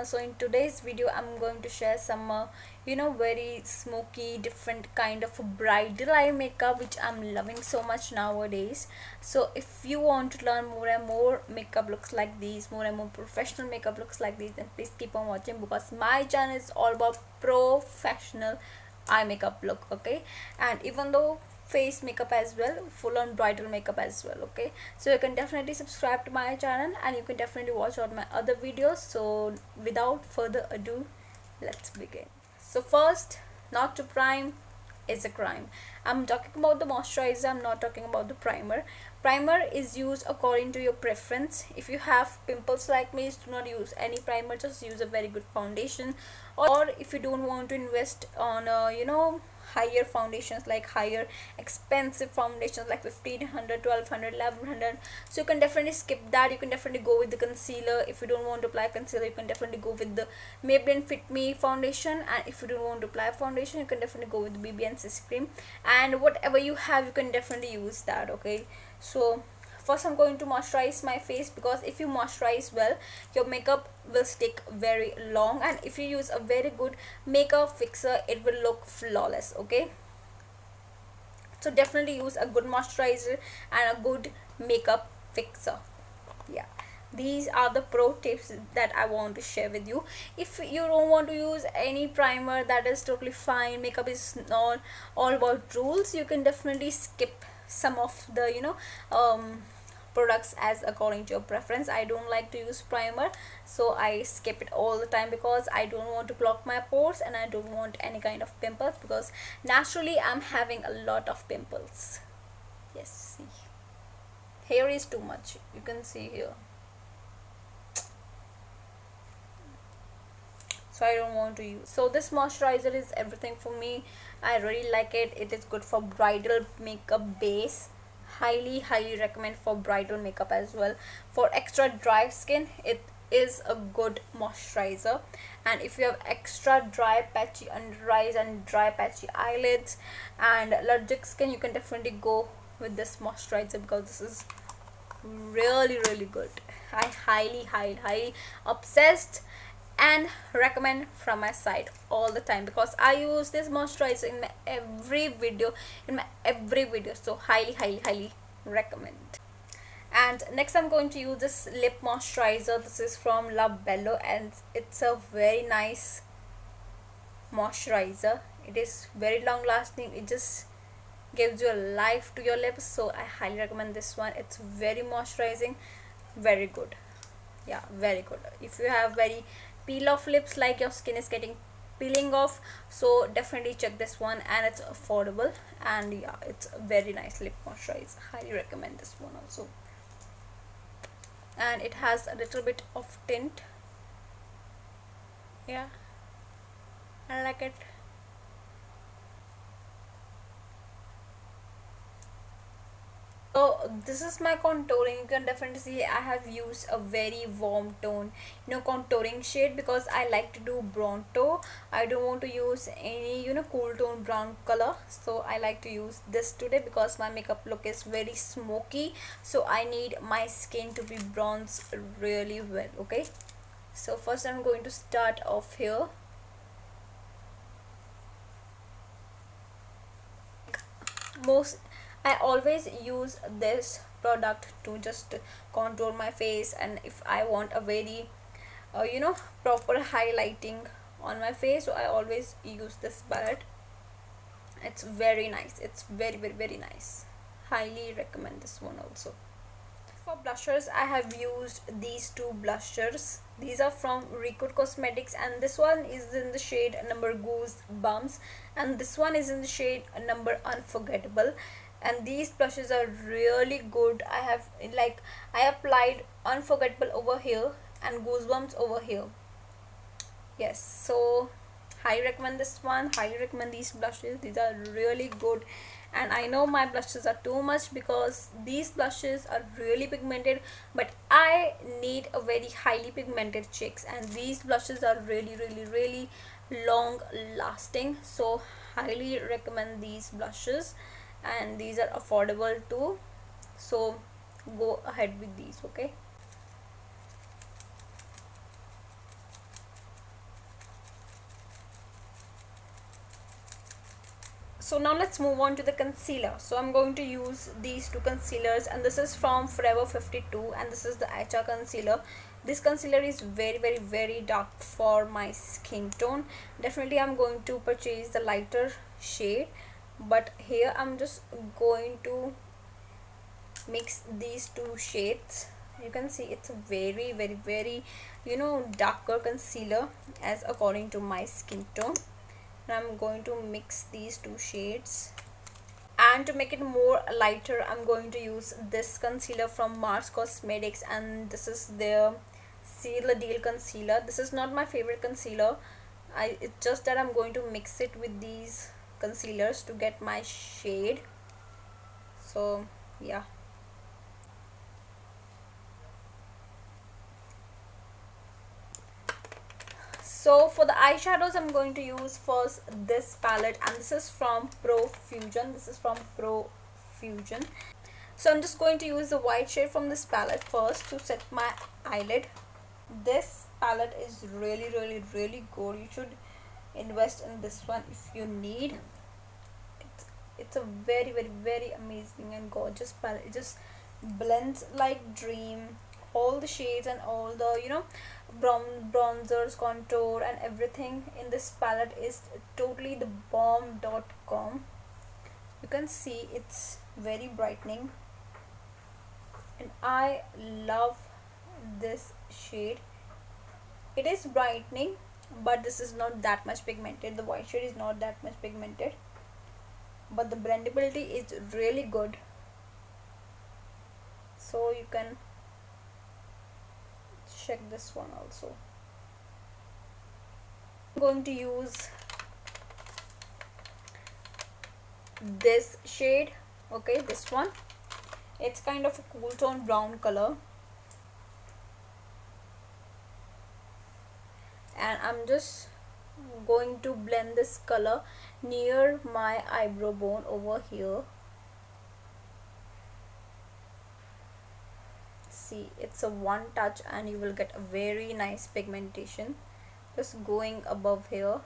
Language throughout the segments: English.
So in today's video I'm going to share some very smoky different kind of bridal eye makeup which I'm loving so much nowadays. So if you want to learn more and more makeup looks like these, more and more professional makeup looks like these, then please keep on watching because my channel is all about professional eye makeup look. Okay, and even though face makeup as well, full on bridal makeup as well. Okay, so you can definitely subscribe to my channel and you can definitely watch all my other videos. So without further ado, let's begin. So first, not to prime is a crime. I'm talking about the moisturizer, I'm not talking about the primer. Primer is used according to your preference. If you have pimples like me, do not use any primer, just use a very good foundation. Or if you don't want to invest on higher foundations, like higher expensive foundations like 1500, 1200, 1100, so you can definitely skip that. You can definitely go with the concealer. If you don't want to apply concealer, you can definitely go with the Maybelline Fit Me foundation, and if you don't want to apply foundation, you can definitely go with the BB and CC cream, and whatever you have you can definitely use that. Okay, so first I'm going to moisturize my face, because if you moisturize well, your makeup will stick very long, and if you use a very good makeup fixer, it will look flawless. Okay, so definitely use a good moisturizer and a good makeup fixer. Yeah, these are the pro tips that I want to share with you. If you don't want to use any primer, that is totally fine. Makeup is not all about rules. You can definitely skip some of the products as according to your preference. I don't like to use primer, so I skip it all the time because I don't want to block my pores and I don't want any kind of pimples, because naturally I'm having a lot of pimples. Yes, see, here is too much, you can see here. So I don't want to use. So this moisturizer is everything for me. I really like it. It is good for bridal makeup base. Highly recommend for bridal makeup as well. For extra dry skin, it is a good moisturizer. And if you have extra dry patchy under eyes and dry patchy eyelids and allergic skin, you can definitely go with this moisturizer, because this is really good. I highly obsessed and recommend from my side all the time, because I use this moisturizer in my every video, so highly recommend. And next I'm going to use this lip moisturizer. This is from La Bello and it's a very nice moisturizer. It is very long lasting. It just gives you a life to your lips, so I highly recommend this one. It's very moisturizing, very good. Yeah, very good. If you have very peel off lips, like your skin is getting peeling off, so definitely check this one, and it's affordable, and yeah, it's a very nice lip moisturizer. Highly recommend this one also. And it has a little bit of tint. Yeah, I like it. So this is my contouring. You can definitely see I have used a very warm tone contouring shade, because I like to do bronto. I don't want to use any cool tone brown color, so I like to use this today because my makeup look is very smoky, so I need my skin to be bronzed really well. Okay, so first I'm going to start off here. I always use this product to just contour my face, and if I want a very proper highlighting on my face, so I always use this palette. It's very nice. It's very nice. Highly recommend this one also. For blushers, I have used these two blushers. These are from Recode Cosmetics, and this one is in the shade number Goosebumps, and this one is in the shade number Unforgettable. And these blushes are really good. I applied Unforgettable over here and Goosebumps over here. Yes, so highly recommend this one. Highly recommend these blushes. These are really good. And I know my blushes are too much, because these blushes are really pigmented, but I need a very highly pigmented cheeks, and these blushes are really long lasting, so highly recommend these blushes, and these are affordable too, so go ahead with these. Okay, So now let's move on to the concealer. So I'm going to use these two concealers, and this is from Forever 52, and this is the Aicha concealer. This concealer is very dark for my skin tone. Definitely I'm going to purchase the lighter shade, but here I'm just going to mix these two shades. You can see it's a very darker concealer as according to my skin tone. And I'm going to mix these two shades, and to make it more lighter I'm going to use this concealer from Mars Cosmetics, and this is their Seal the Deal concealer. This is not my favorite concealer. It's just that I'm going to mix it with these concealers to get my shade. So yeah. So for the eyeshadows I'm going to use first this palette, and this is from Profusion. So I'm just going to use the white shade from this palette first to set my eyelid. This palette is really good. You should invest in this one if you need. It's a very amazing and gorgeous palette. It just blends like dream. All the shades and all the bronzers, contour and everything in this palette is totally the bomb.com. You can see it's very brightening, and I love this shade. It is brightening, but this is not that much pigmented. The white shade is not that much pigmented, but the blendability is really good, so you can check this one also. I'm going to use this shade, okay, this one. It's kind of a cool tone brown color, and I'm just going to blend this color near my eyebrow bone over here. See, it's a one touch and you will get a very nice pigmentation just going above here.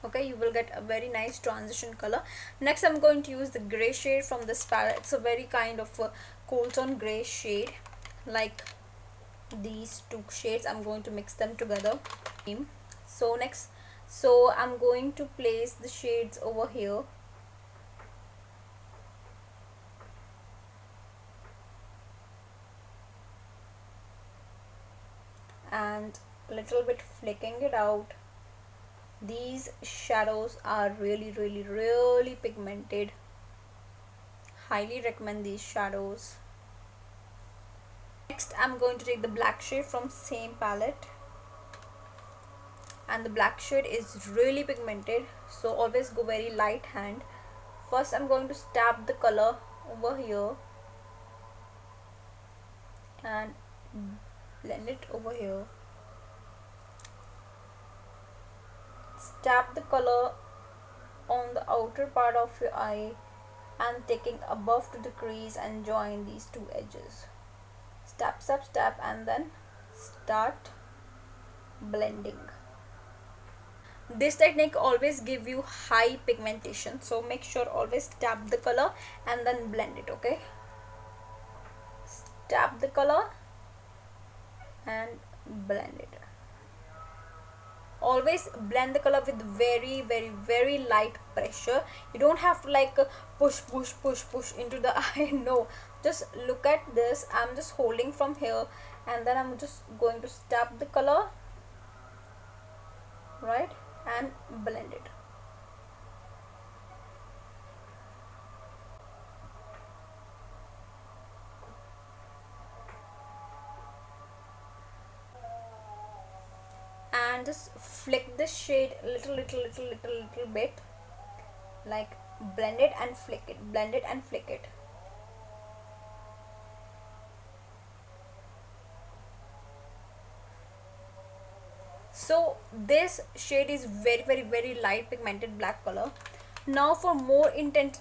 Okay, you will get a very nice transition color. Next I'm going to use the gray shade from this palette. It's a very kind of a cool tone gray shade, like these two shades. I'm going to mix them together. So I'm going to place the shades over here, and a little bit flicking it out. These shadows are really pigmented. Highly recommend these shadows. Next I'm going to take the black shade from same palette, and the black shade is really pigmented, so always go very light hand. First I'm going to stab the color over here and blend it over here. Stab the color on the outer part of your eye and taking above to the crease and join these two edges. Stab and then start blending. This technique always give you high pigmentation, so make sure always stab the color and then blend it. Okay, stab the color and blend it. Always blend the color with very light pressure. You don't have to like push into the eye. No, just look at this. I'm just holding from here, and then I'm just going to stab the color, right, and blend it. And just flick this shade a little bit, like blend it and flick it, blend it and flick it. So this shade is very light pigmented black color. Now for more intense,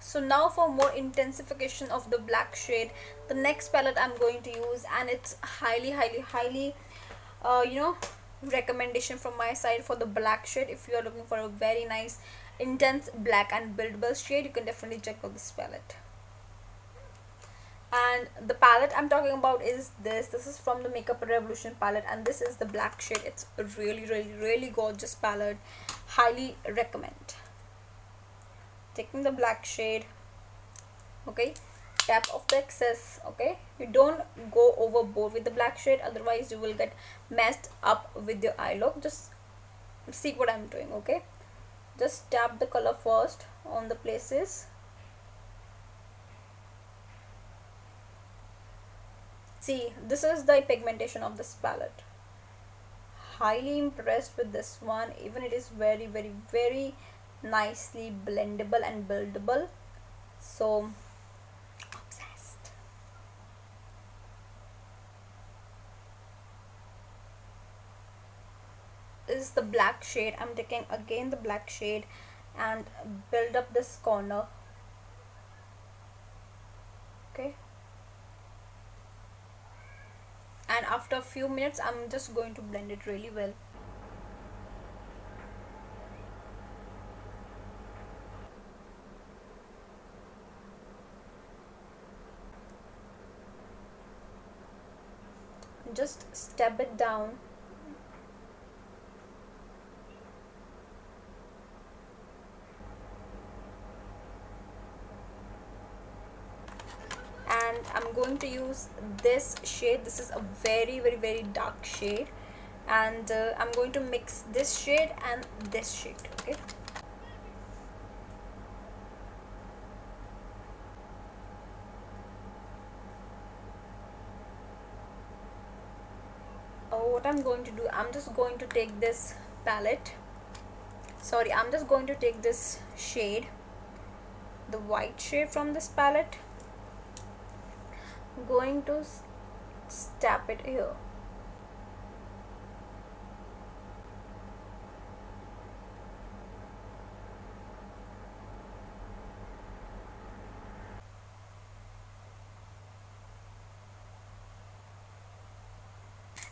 So now for more intensification of the black shade, the next palette I'm going to use, and it's highly you know, recommendation from my side for the black shade. If you are looking for a very nice intense black and buildable shade, you can definitely check out this palette. And the palette I'm talking about is this is from the Makeup Revolution palette, and this is the black shade. It's a really gorgeous palette. Highly recommend. Taking the black shade, okay, tap off the excess. Okay, you don't go overboard with the black shade, otherwise you will get messed up with your eye look. Just see what I'm doing. Okay, just tap the color first on the places. See, this is the pigmentation of this palette. Highly impressed with this one. Even it is very nicely blendable and buildable. So obsessed. This is the black shade. I'm taking again the black shade and build up this corner. Okay, and after a few minutes I'm just going to blend it really well. Just step it down. And I'm going to use this shade. This is a very dark shade, and I'm going to mix this shade and this shade. Okay, what I'm going to do, I'm just going to take this palette, sorry, I'm just going to take this shade, the white shade from this palette. I'm going to tap it here.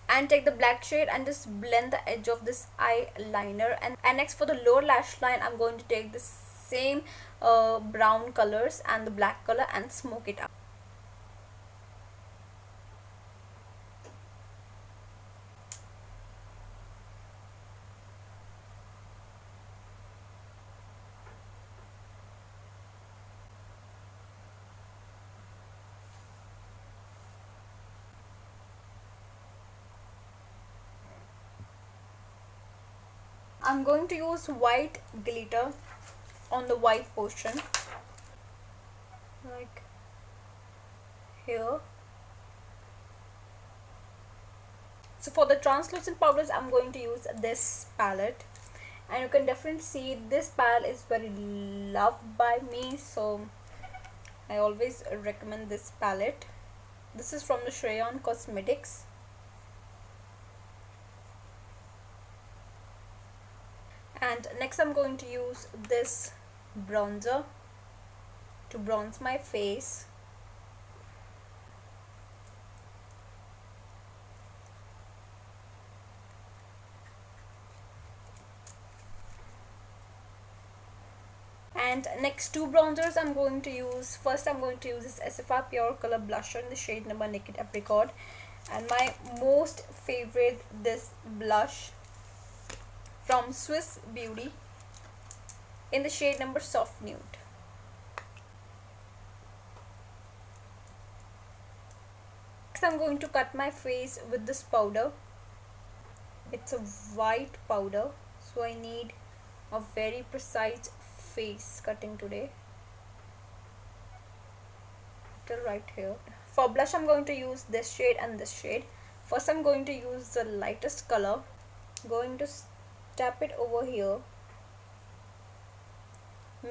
And take the black shade and just blend the edge of this eyeliner. And next for the lower lash line, I'm going to take the same brown colors and the black color and smoke it out. I'm going to use white glitter on the white portion, like here. So for the translucent powders, I'm going to use this palette, and you can definitely see this palette is very loved by me, so I always recommend this palette. This is from the Shrayon Cosmetics. And next I'm going to use this bronzer to bronze my face. And next two bronzers I'm going to use. First I'm going to use this SFR Pure Color Blusher in the shade number Naked Apricot. And my most favorite, this blush from Swiss Beauty in the shade number Soft Nude. Next I'm going to cut my face with this powder. It's a white powder, so I need a very precise face cutting today. Till right here. For blush I'm going to use this shade and this shade. First I'm going to use the lightest color. Going to tap it over here,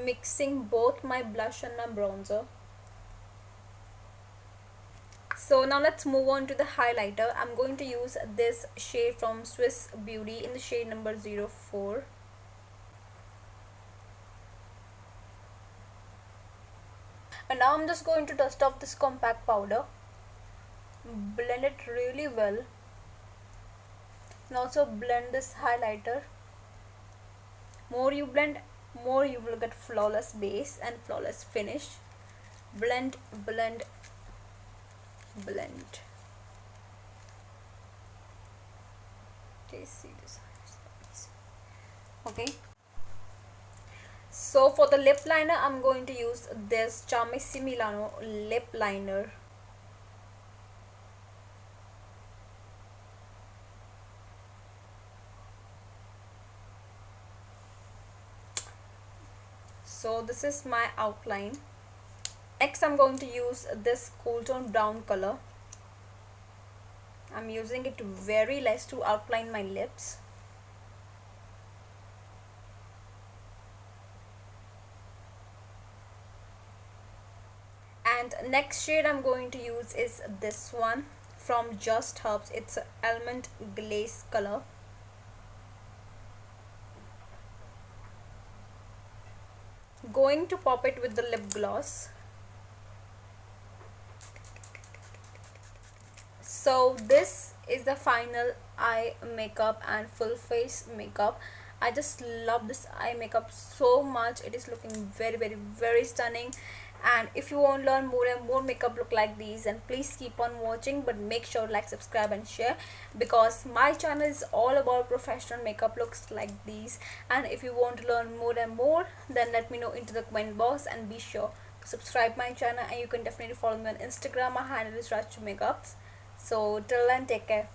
mixing both my blush and my bronzer. So now let's move on to the highlighter. I'm going to use this shade from Swiss Beauty in the shade number 04. And now I'm just going to dust off this compact powder, blend it really well, and also blend this highlighter. More you blend, more you will get flawless base and flawless finish. Blend, blend, blend. Okay, see this. Okay. So for the lip liner, I'm going to use this Charmissimi Milano lip liner. So this is my outline. Next I'm going to use this cool tone brown color. I'm using it very less to outline my lips. And next shade I'm going to use is this one from Just Herbs. It's an almond glaze color. Going to pop it with the lip gloss. So this is the final eye makeup and full face makeup. I just love this eye makeup so much. It is looking very stunning. And if you want to learn more and more makeup look like these, then please keep on watching, but make sure like, subscribe and share, because my channel is all about professional makeup looks like these. And if you want to learn more and more, then let me know into the comment box, and be sure to subscribe my channel. And you can definitely follow me on Instagram. My handle is Rachmakeups. So till then, take care.